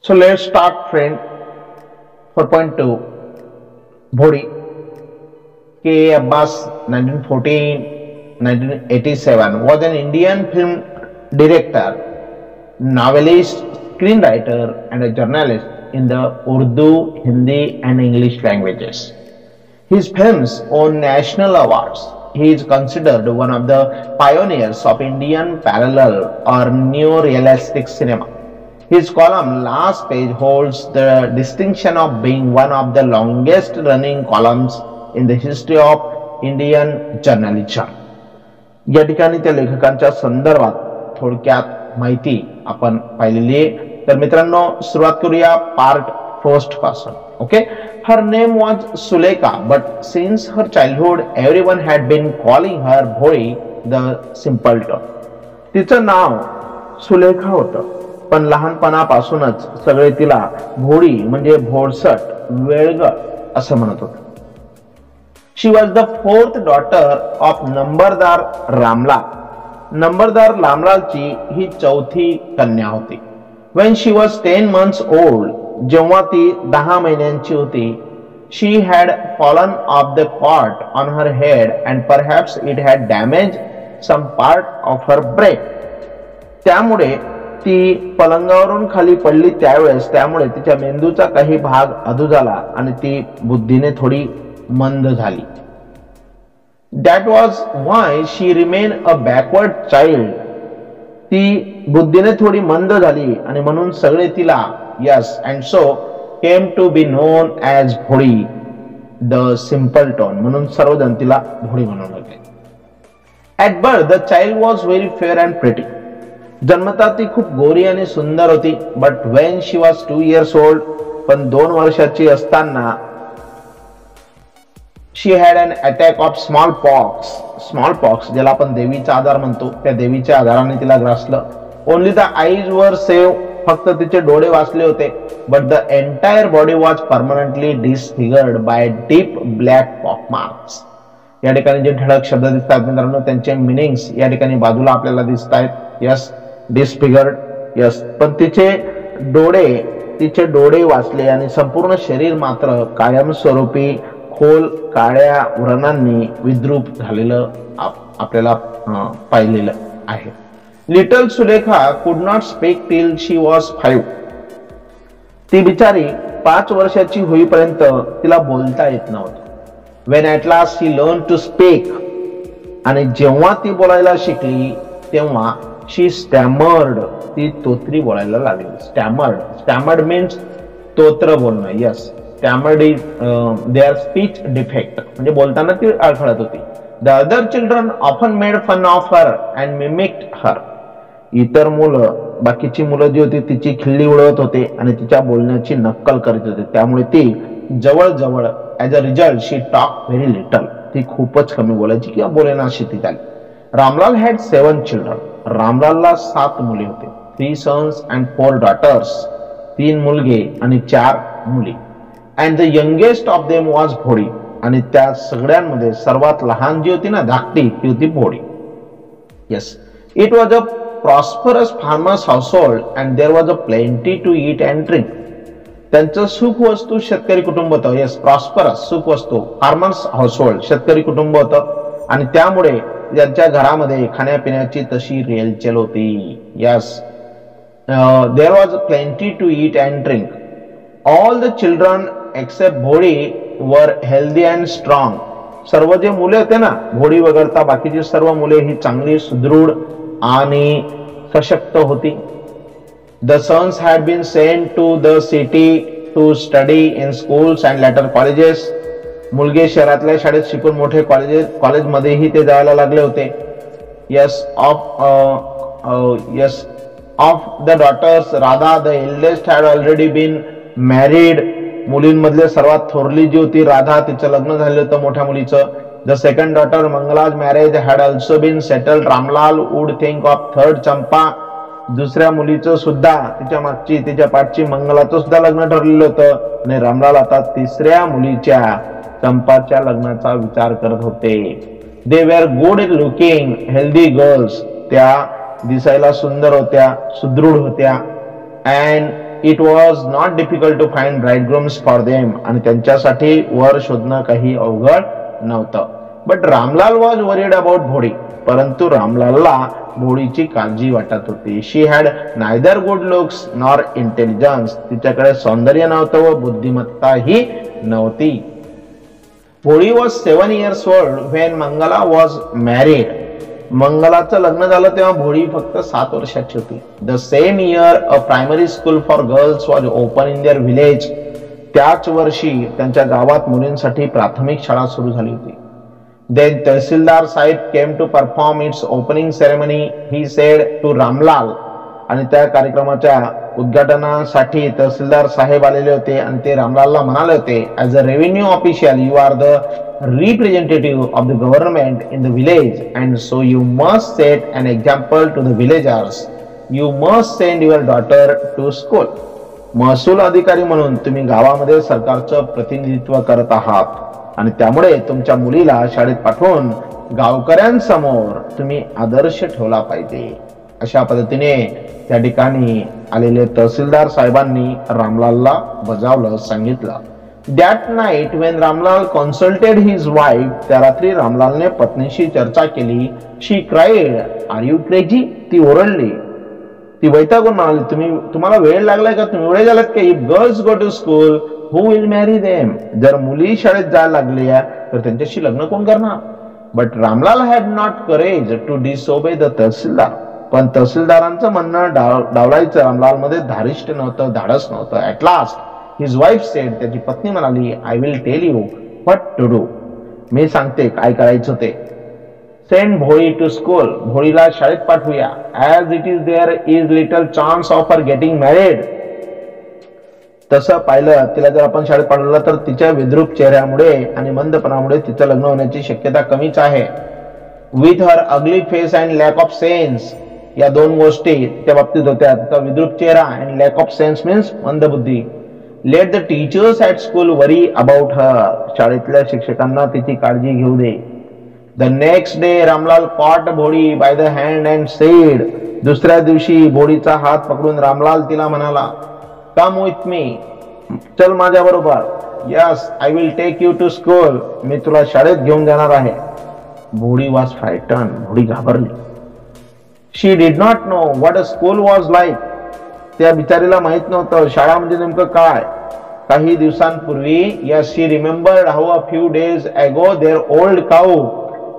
So let's start, friend. 4.2 Bhodi K. Abbas 1914-1987 was an Indian film director, novelist, screenwriter and a journalist in the Urdu, Hindi and English languages. His films won national awards. He is considered one of the pioneers of Indian parallel or neo-realistic cinema. His column Last Page holds the distinction of being one of the longest running columns in the history of Indian journalism. या ठिकाणी त्या लेखकांच्या संदर्भात थोडक्यात माहिती आपण पाहिलेली आहे. तर मित्रांनो सुरुवात करूया पार्ट फर्स्ट पासून. Okay. Her name was Sulekha but since her childhood everyone had been calling her Bholi the simpleton. तिचं नाव सुलेखा होतं पण लहानपणापासूनच सगळे तिला भोळी म्हणजे भोळसट वेळगळ असं म्हणत होते. She was the fourth daughter of Numberdar Ramlal. Numberdar रामलालची ही चौथी कन्या होती. When she was 10 months old, जेव्हा ती 10 महिन्यांची होती, she had fallen off the cot on her head and perhaps it had damaged some part of her brain. त्यामुळे ती पलंगावरून खाली पडली त्यामुळे तिच्या मेंदूचा काही भाग अधू झाला आणि ती बुद्धीने थोडी मंद झाली. That was why she remained a backward child. ती बुद्धीने थोडी मंद झाली आणि म्हणून सगळे तिला and so came to be known as भोळी the simpleton. म्हणून सर्वजण तिला भोळी म्हणू लागले. At birth the child was very fair and pretty. जन्मता ती खूप गोरी आणि सुंदर होती. But when she was 2 years old, पण 2 वर्षाची असताना she had an attack of smallpox ज्याला आपण देवीचा आजार म्हणतो. त्या देवीच्या आजाराने तिला ग्रासलं. Only the eyes were saved. फक्त तिचे डोळे वाचले होते. But the entire body was permanently disfigured by deep black pock marks. या ठिकाणी जे ठळक शब्द दिसतात मित्रांनो त्यांचे मीनिंग्स या ठिकाणी बाजूला आपल्याला दिसत आहेत. Yes, disfigured. यस, पण तिचे डोळे वाचले आणि संपूर्ण शरीर मात्र कायमस्वरूपी खोल काळ्या व्रणांनी विद्रूप झालेलं आपल्याला पाहिलेलं आहे. लिटल सुलेखा कुड not speak till she was 5. ती बिचारी 5 वर्षाची होईपर्यंत तिला बोलता येत नव्हतं. When at last she learned to speak, आणि जेव्हा ती बोलायला शिकली तेव्हा she stammered. ती तोतरी बोलायला लागली. Stammered means तोत्र बोलणं. Yes, stammered is their speech defect. म्हणजे बोलताना ती अडखळत होती. The other children often made fun of her and mimicked her. इतर बाकीची मुलं जी होती तिची खिल्ली उडवत होते आणि तिच्या बोलण्याची नक्कल करीत होते. त्यामुळे ती जवळ as a result she talk very little. ती खूपच कमी बोलायची किंवा बोलेनाशी ती झाली. Ramlal had 7 children. रामलालला 7 मुले होते. 3 sons and 4 daughters. 3 मुलगे आणि 4 मुली. And the youngest of them was Bholi. आणि त्या सगळ्यांमध्ये सर्वात लहान जी होती ना धाकटी ती होती Bholi. Yes, it was a prosperous farmers household and there was a plenty to eat and drink. त्यांचं सुख वस्तू शेतकरी कुटुंब होतं. येस, प्रॉस्परस सुख वस्तू, फार्मर्स हाऊसहोल्ड शेतकरी कुटुंब होतं आणि त्यामुळे त्यांच्या घरामध्ये खाण्यापिण्याची तशी रेलचेल होती. Yes, there was plenty to eat and drink. All the children except Bholi were healthy and strong. सर्व जे मुले होते ना भोळी वगळता बाकीची सर्व मुले ही चांगली सुदृढ आणि सशक्त होती. The sons had been sent to the city to study in schools and later colleges. मुलगे शहरातल्या शाळेत शिकून मोठे कॉलेजमध्येही ते जायला लागले होते. Yes, of the daughters, Radha the eldest had already been married. मुलींमधले सर्वात थोरली जी होती राधा तिचं लग्न झालं होतं मोठ्या मुलीचं. The second daughter Mangala's marriage had also been settled. Ramlal would think of third Champa. दुसऱ्या मुलीचं सुद्धा तिच्या पाठची मंगलाचं सुद्धा लग्न ठरलेलं होतं आणि रामलाल आता तिसऱ्या मुलीच्या चंपाच्या लग्नाचा विचार करत होते. They were good looking, healthy girls. त्या दिसायला सुंदर होत्या, सुदृढ होत्या. And it was not difficult to find bridegrooms for them, आणि त्यांच्यासाठी वर शोधणं काही अवघड नव्हतं. But Ramlal was worried about Bholi, परंतु रामलालला भोडीची काळजी वाटत होती. She had neither good looks nor intelligence, तिच्याकडे सौंदर्य नव्हतं व बुद्धिमत्ताही नव्हती. Bholi was 7 years old when Mangala was married. मंगलाचं लग्न झालं तेव्हा भोडी फक्त 7 वर्षाची होती. The same year a primary school for girls was open in their village. त्याच वर्षी त्यांच्या गावात मुलींसाठी प्राथमिक शाळा सुरू झाली होती. Then tehsildar Saheb came to perform its opening ceremony. He said to Ramlal, आणि त्या कार्यक्रमाच्या उद्घाटनासाठी तहसीलदार साहेब आलेले होते आणि ते रामलालला म्हणाले होते, as a revenue official you are the representative of the government in the village and so you must set an example to the villagers. You must send your daughter to school. महसूल अधिकारी म्हणून तुम्ही गावामध्ये सरकारचं प्रतिनिधित्व करत आहात आणि त्यामुळे तुमच्या मुलीला शाळेत पाठवून गावकऱ्यांसमोर तुम्ही आदर्श ठेवला पाहिजे. अशा पद्धतीने त्या ठिकाणी आलेले तहसीलदार साहेबांनी रामलालला बजावलं, सांगितलं. That night Wien Ramlal consulted his wife, त्या रात्री रामलालने पत्नीशी चर्चा केली. शी क्राईड, आर यू क्रेझी? ती ओरडली, ती वैतागून म्हणाली, तुम्हाला वेळ लागलाय का? तुम्ही वेळ झालात का? If girls go to school who will marry them? जर मुली शाळेत जायला लागल्या तर त्यांच्याशी लग्न कोण करणार? But Ramlal had not courage to disobey the tehsildar. पण तहसीलदारांचं म्हणणं डावलायचं रामलाल मध्ये धारिष्ट नव्हतं, धाडस नव्हतं. At last his wife said, त्याची पत्नी म्हणाली, I will tell you what to do. मी सांगते काय करायचं ते. Send Bholi to school. भोळीला शाळेत पाठवूया. As it is there is little chance of her getting married. तसं पाहिलं तिला जर आपण शाळेत पाठवलं तर तिच्या विद्रूप चेहऱ्यामुळे आणि मंदपणामुळे तिचं लग्न होण्याची शक्यता कमीच आहे. With her ugly face and lack of sense, या दोन गोष्टी त्या बाबतीत होत्या. तिचा विद्रूप चेहरा and lack of sense means मंदबुद्धी. Let the teachers at school worry about her. शाळेतल्या शिक्षकांना तिची काळजी घेऊ दे. The next day Ramlal caught Bholi by the hand and said. दुसऱ्या दिवशी भोडीचा हात पकडून रामलाल तिला म्हणाला, कम विथ मी, चल माझ्या बरोबर. Yes, I will take you to school. मी तुला शाळेत घेऊन जाणार आहे. भोडी वॉज फ्रायटन. भोडी घाबरली. She did not know what a school was like. त्या बिचारीला माहित नव्हतं शाळा म्हणजे नेमकं काय. काही दिवसांपूर्वी, yes, she remembered how a few days ago their old cow.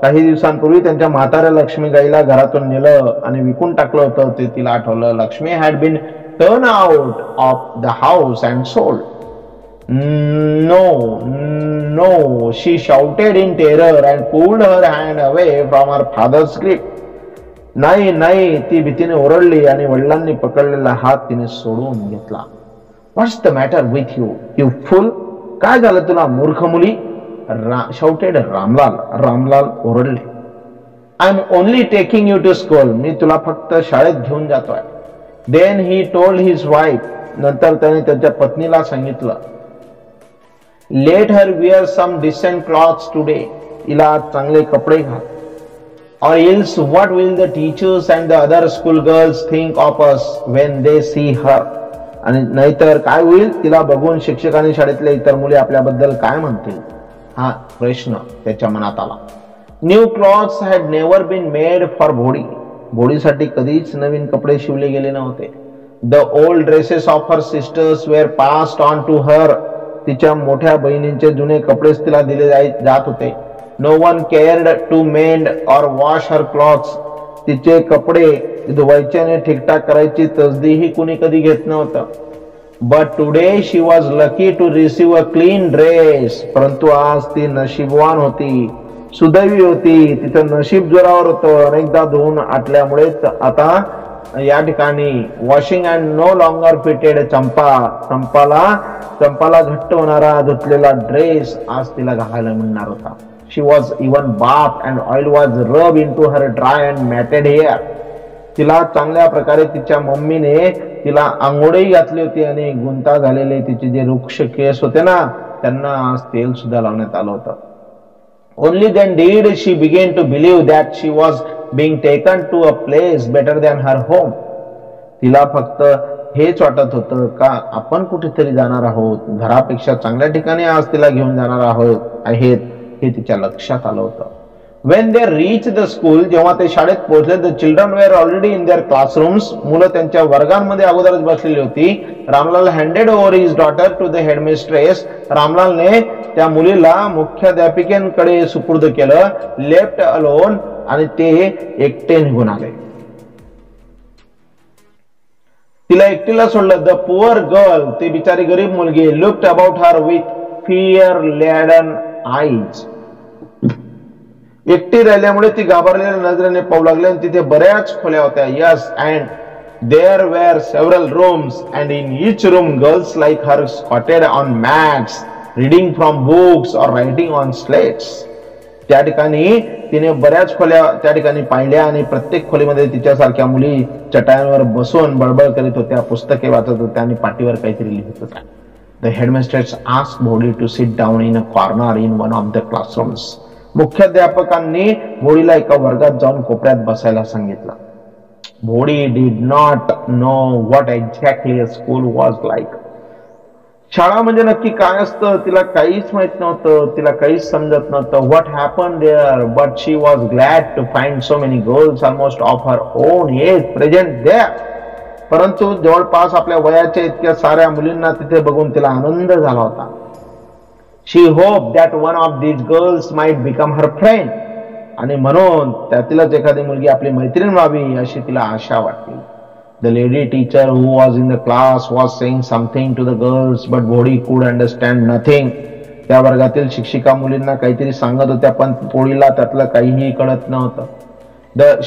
काही दिवसांपूर्वी त्यांच्या म्हाताऱ्या लक्ष्मी गाईला घरातून नेलं आणि विकून टाकलं होतं ते तिला आठवलं. Lakshmi had been turn out of the house and sold. No, no, she shouted in terror and pulled her hand away from her father's grip. नाही नाही, ती भीतीने ओरडली आणि वडिलांनी पकडलेला हात तिने सोडून घेतला. What's the matter with you, you fool? काय झालं तुला मूर्ख मुली? shouted रामलाल. रामलाल ओरडले. I'm only taking you to school. मी तुला फक्त शाळेत घेऊन जातोय. Then he told his wife. नंतर त्याने त्याच्या पत्नीला सांगितलं, let her wear some decent clothes today. तिला चांगले कपडे घाल. Or else what will the teachers and the other school girls think of us when they see her? आणि नाहीतर काय होईल तिला बघून शिक्षक आणि शाळेतल्या इतर मुली आपल्याबद्दल काय म्हणतील? हा प्रश्न त्याच्या मनात आला. New clothes had never been made for Bholi. भोडीसाठी कधीच नवीन कपडे शिवले गेले नव्हते. The old dresses of her sisters were passed on to her. तिच्या मोठ्या बहिणींचे जुने कपडेच तिला दिले जात होते. No one cared to mend or wash her clothes. तिचे कपडे धुवायचे आणि ठीकठाक करायची तसदीही कुणी कधी घेत नव्हतं. But today she was lucky to receive a clean dress. परंतु आज ती नशीबवान होती, सुदैवी होती. तिचं नशीब जोरावर होतं. अनेकदा धुवून आटल्यामुळेच आता या ठिकाणी washing and no longer fitted चंपाला घट्ट होणारा धुतलेला ड्रेस आज तिला घालायला मिळणार होता. She was even bath and oil was rub into her dry and matted hair. तिला चांगल्या प्रकारे तिच्या मम्मीने तिला आंघोळही घातली होती आणि गुंता झालेले तिचे जे वृक्ष केस होते ना त्यांना आज तेल सुद्धा लावण्यात आलं होतं. Only then did she begin to believe that she was being taken to a place better than her home. तिला फक्त हेच वाटत होतं का आपण कुठेतरी जाणार आहोत, घरापेक्षा चांगल्या ठिकाणी आज तिला घेऊन जाणार आहेत हे तिच्या लक्षात आलं होतं. When they reached the school, जेव्हा ते शाळेत पोहोचले, the children were already in their classrooms. मुलं त्यांच्या वर्गांमध्ये अगोदरच बसलेली होती. Ramlal handed over his daughter to the headmistress. रामलालने त्या मुलीला मुख्याध्यापिकेकडे सुपूर्द केलं. Left alone, आणि ते एकटे निघून आले. तिला एकटीला सोडलं. The poor girl, ती बिचारी गरीब मुलगी, looked about her with fear-laden eyes. एकटी राहिल्यामुळे ती घाबरलेल्या नजरेने पाहू लागली आणि तिथे बऱ्याच खोल्या होत्या. Yes, and there were several rooms, and in each room girls like her squatted on mats, reading from books or writing on slates. त्या ठिकाणी तिने बऱ्याच खोल्या त्या ठिकाणी पाहिल्या आणि प्रत्येक खोलीमध्ये तिच्यासारख्या मुली चटायांवर बसून बडबड करीत होत्या, पुस्तके वाचत होत्या आणि पाटीवर काहीतरी लिहित होत्या. The headmistress asked Bhodi to sit down in a corner in one of the classrooms. मुख्याध्यापकांनी भोडीला एका वर्गात जाऊन कोपऱ्यात बसायला सांगितलं. Bholi did not know what exactly a school was like. शाळा म्हणजे नक्की काय असतं तिला काहीच माहित नव्हतं, तिला काहीच समजत नव्हतं. What happen there, but she was glad to find so many girls almost of her own age present there. परंतु जवळपास आपल्या वयाच्या इतक्या साऱ्या मुलींना तिथे बघून तिला आनंद झाला होता. She hoped that one of these girls might become her friend. आणि म्हणून त्यातीलच एखादी मुलगी आपली मैत्रीण व्हावी अशी तिला आशा वाटली. The lady teacher who was in the class was saying something to the girls, but Bhodi could understand nothing. त्या वर्गातील शिक्षिका मुलींना काहीतरी सांगत होत्या पण भोडीला त्यातलं काहीही कळत नव्हतं.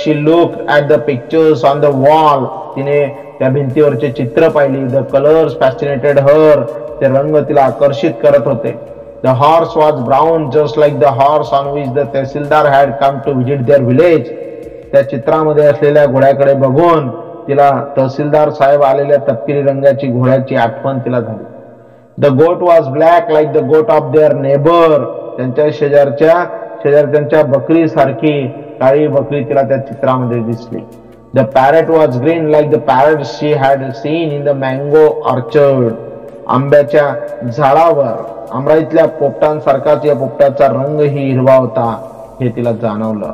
She looked at the pictures on the wall. तिने त्या भिंतीवरचे चित्र पाहिली. The colors fascinated her. ते रंग तिला आकर्षित करत होते. The horse was brown just like the horse on which the tehsildar had come to visit their village. त्या चित्रामध्ये असलेल्या घोड्याकडे बघून तिला तहसीलदार साहेब आलेल्या तपकिरी रंगाची घोड्याची आठवण तिला झाली. The goat was black like the goat of their neighbor. त्यांच्या शेजारच्या बकरी सारखी काळी बकरी तिला त्या चित्रामध्ये दिसली. The parrot was green like the parrot she had seen in the mango orchard. आंब्याच्या झाडावर आमराईतल्या पोपटांसारखाच या पोपटाचा रंगही हिरवा होता हे तिला जाणवलं.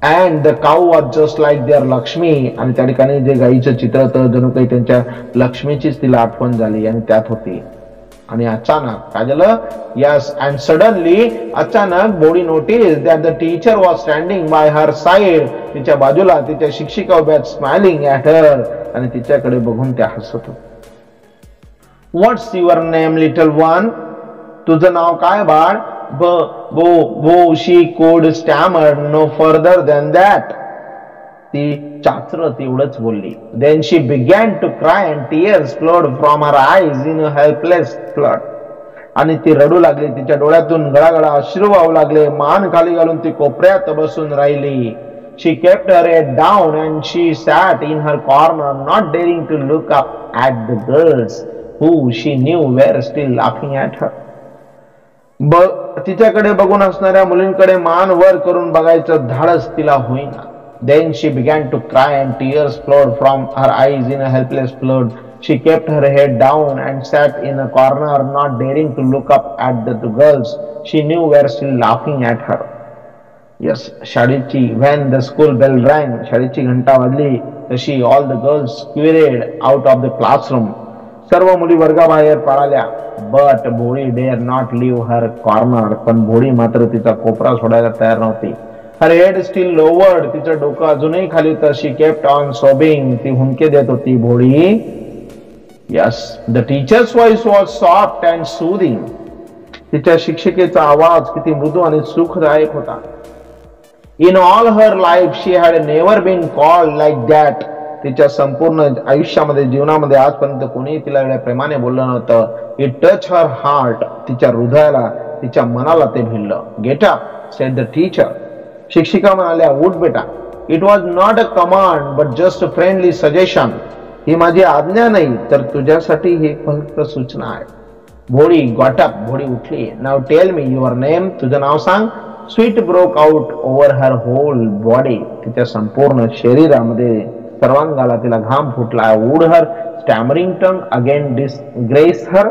And the cow was just like their Lakshmi. आणि त्या ठिकाणी जे गाईचं चित्र होतं जणू काही त्यांच्या लक्ष्मीचीच तिला आठवण झाली आणि त्यात होती. आणि अचानक काय झालं? यस, अँड सडनली अचानक बोडी notice that the teacher was standing by her side. तिच्या बाजूला तिच्या शिक्षिका उभ्या स्माइलिंग ॲट हर आणि तिच्याकडे बघून त्या हसत होत्या. What's your name little one? तुझं नाव काय बाळ? Bho she could stammered no further than that. ती चाचरत एवढंच बोलली. Then she began to cry and tears flowed from her eyes in a helpless flood. आणि ती रडू लागली. तिच्या डोळ्यातून गळागळा अश्रू वाहू लागले. मान खाली घालून ती कोपऱ्यात बसून राहिली. She kept her head down and she sat in her corner, not daring to look up at the girls who she knew were still laughing at her. तिच्याकडे बघून हसणाऱ्या मुलींकडे मान वर करून बघायचं धाडस तिला होईना. Then she began to cry and tears flowed from her eyes in a helpless flood. She kept her head down and sat in a corner, not daring to look up at the girls she knew were still laughing at her. Yes, शाळेची when the school bell rang, शाळेची घंटा वाजली तशी all the girls scurried out of the classroom. सर्व मुली वर्गाबाहेर पळाल्या. But भोडी dare not leave her corner. पण भोडी मात्र तिचा कोपरा सोडायला तयार नव्हती. Her head still lowered. तिचं डोकं अजूनही खाली तर she kept on sobbing. ती हुंदके देत होती भोडी. Yes, the teacher's voice was soft and soothing. तिच्या शिक्षिकेचा आवाज किती मृदू आणि सुखदायक होता. In all her life she had never been called like that. तिच्या संपूर्ण आयुष्यामध्ये जीवनामध्ये आजपर्यंत कोणी तिला एवढ्या प्रेमाने बोललं नव्हतं. It touched her heart. तिच्या हृदयाला तिच्या मनाला ते भिडलं. Get up, said the teacher. शिक्षिका म्हणाल्या, उठ बेटा. It was not a command but just a friendly suggestion. ही माझी आज्ञा नाही तर तुझ्यासाठी ही फक्त सूचना आहे. भोडी got up. भोडी उठली. Now tell me your name. तुझं नाव सांग. Sweat broke out over her whole body. तिच्या संपूर्ण शरीरामध्ये सर्वांगाला तिला घाम फुटला. Would her stammering tongue again disgraced her.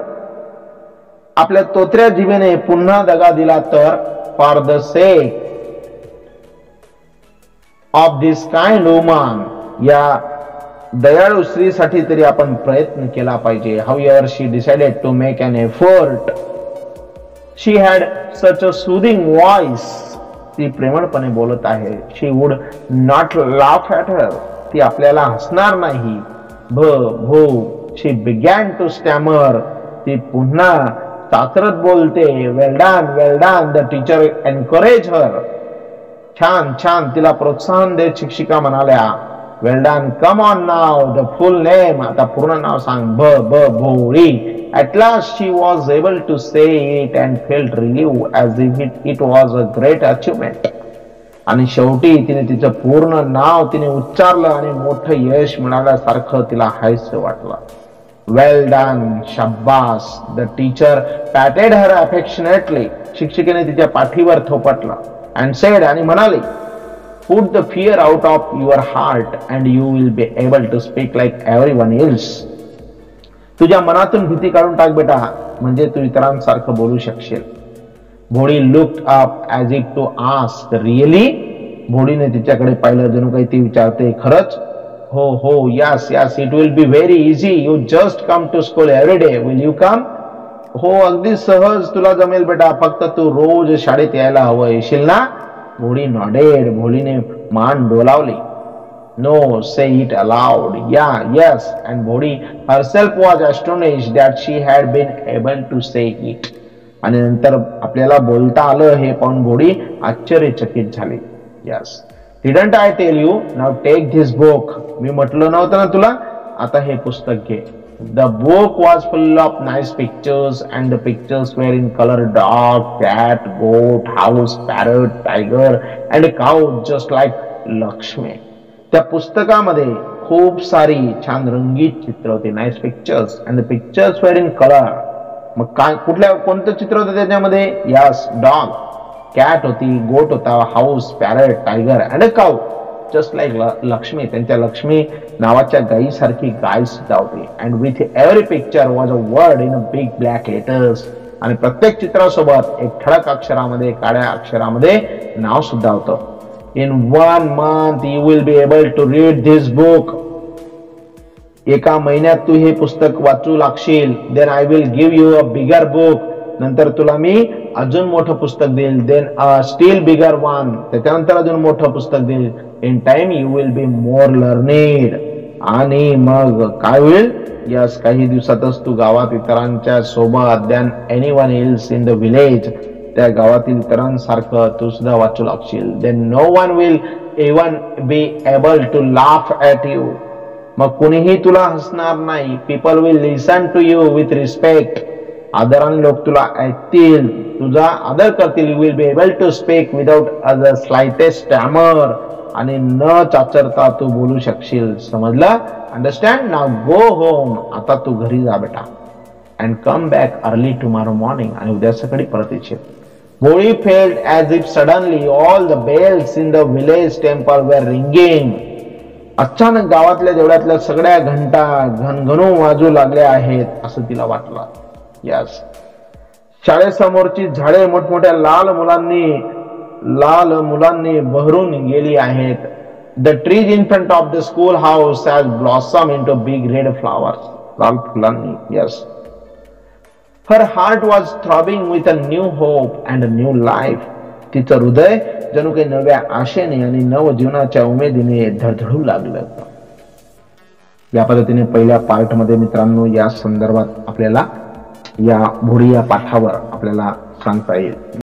आपल्या तोत्र्या जिभेने पुन्हा दगा दिला तर for the sake of this kind woman, या दयाळू स्त्रीसाठी तरी आपण प्रयत्न केला पाहिजे. However, she decided to make an effort. She had such a soothing voice. ती प्रेमळपणे बोलत आहे. She would not laugh at her. ती आपल्याला हसणार नाही. भो she began to stammer. ती पुन्हा चाचरत बोलते. Well done, well done. The teacher encouraged her. छान छान तिला प्रोत्साहन देत शिक्षिका म्हणाल्या. Well done. Come on now. The full name. आता पूर्ण नाव सांग. भोळी. At last she was able to say it and felt relieved as if it was a great achievement. आणि शेवटी तिने तिचं पूर्ण नाव तिने उच्चारलं आणि मोठं यश मिळाल्यासारखं तिला हायसं वाटलं. Well done. शाबास. The teacher patted her affectionately. शिक्षिकेने तिच्या पाठीवर थोपटलं and said, आणि म्हणाली, put the fear out of your heart and you will be able to speak like everyone else. तुझ्या मनातून भीती काढून टाक बेटा, म्हणजे तू इतरांसारखं बोलू शकशील. भोळी looked up as if to ask, really? भोळीने तिच्याकडे पाहिलं जणू काही ती विचारते, खरंच? हो yes, it will be very easy. You just come to school every day. Will you come? हो, अगदी सहज तुला जमेल बेटा, फक्त तू रोज शाळेत यायला हवं, येशील ना? भोळी nodded. भोळीने मान डोलावली. No, say it aloud. Yeah, yes. And Bhodi herself was astonished that she had been able to say it. आणि नंतर आपल्याला बोलता आलं हे पाहून भोडी आश्चर्यचकित झाली. Yes. Didn't I tell you? Now take this book. मी म्हटलं नव्हतं ना तुला? आता हे पुस्तक घे. The book was full of nice pictures and the pictures were in color dog, cat, goat, house, parrot, tiger and cow just like Lakshmi. त्या पुस्तकामध्ये खूप सारी छान रंगीत चित्र होती. Nice pictures and the pictures were in colour. मग काय कोणतं चित्र होतं त्याच्यामध्ये? यस, डॉग, कॅट होती, गोट होता, house, parrot, tiger and a cow just like Lakshmi. त्यांच्या लक्ष्मी नावाच्या गायीसारखी गाय सुद्धा होती. And with every picture was a word in a big black letters. आणि प्रत्येक चित्रासोबत एक ठळक अक्षरामध्ये, काळ्या अक्षरामध्ये नाव सुद्धा होतं. In 1 month you will be able to read this book. एका महिन्यात तू हे पुस्तक वाचू लागशील. Then I will give you a bigger book. नंतर तुला मी अजून मोठं पुस्तक देईल. Then a still bigger one. त्याच्यानंतर अजून मोठं पुस्तक देईल. In time you will be more learned. आणि मग काय होईल? यस, काही दिवसातच तू गावात इतरांच्या सोबत than anyone else in the village, त्या गावातील इतरांसारखं तू सुद्धा वाचू लागशील. Then no one will even be able to laugh at you. मग कोणीही तुला हसणार नाही. People will listen to you with respect. आदराने लोक तुला ऐकतील, तुझा आदर करतील. You will be able to speak without the slightest stammer. आणि न चाचरता तू बोलू शकशील. समजलं? Understand? Now go home. आता तू घरी जा बेटा. And come back early tomorrow morning. आणि उद्या सकाळी परत येशील. Bhodi felt as if suddenly all the bells in the village temple were ringing. अचानक गावातल्या देवळातल्या सगळ्या घंटा घनघनू वाजू लागल्या आहेत असं तिला वाटलं. यस, शाळेसमोरची झाडे मोठमोठ्या लाल मुलांनी बहरून गेली आहेत. The trees in front of the school house has blossomed into big red flowers. लाल फुलांनी. Yes. Her heart was throbbing with a new hope and a new life. तिचं हृदय जणू काही नव्या आशेने आणि नव जीवनाच्या उमेदीने धडधडू लागलं. या पद्धतीने पहिल्या पार्ट मध्ये मित्रांनो या संदर्भात आपल्याला या भोळी या पाठावर आपल्याला सांगता येईल.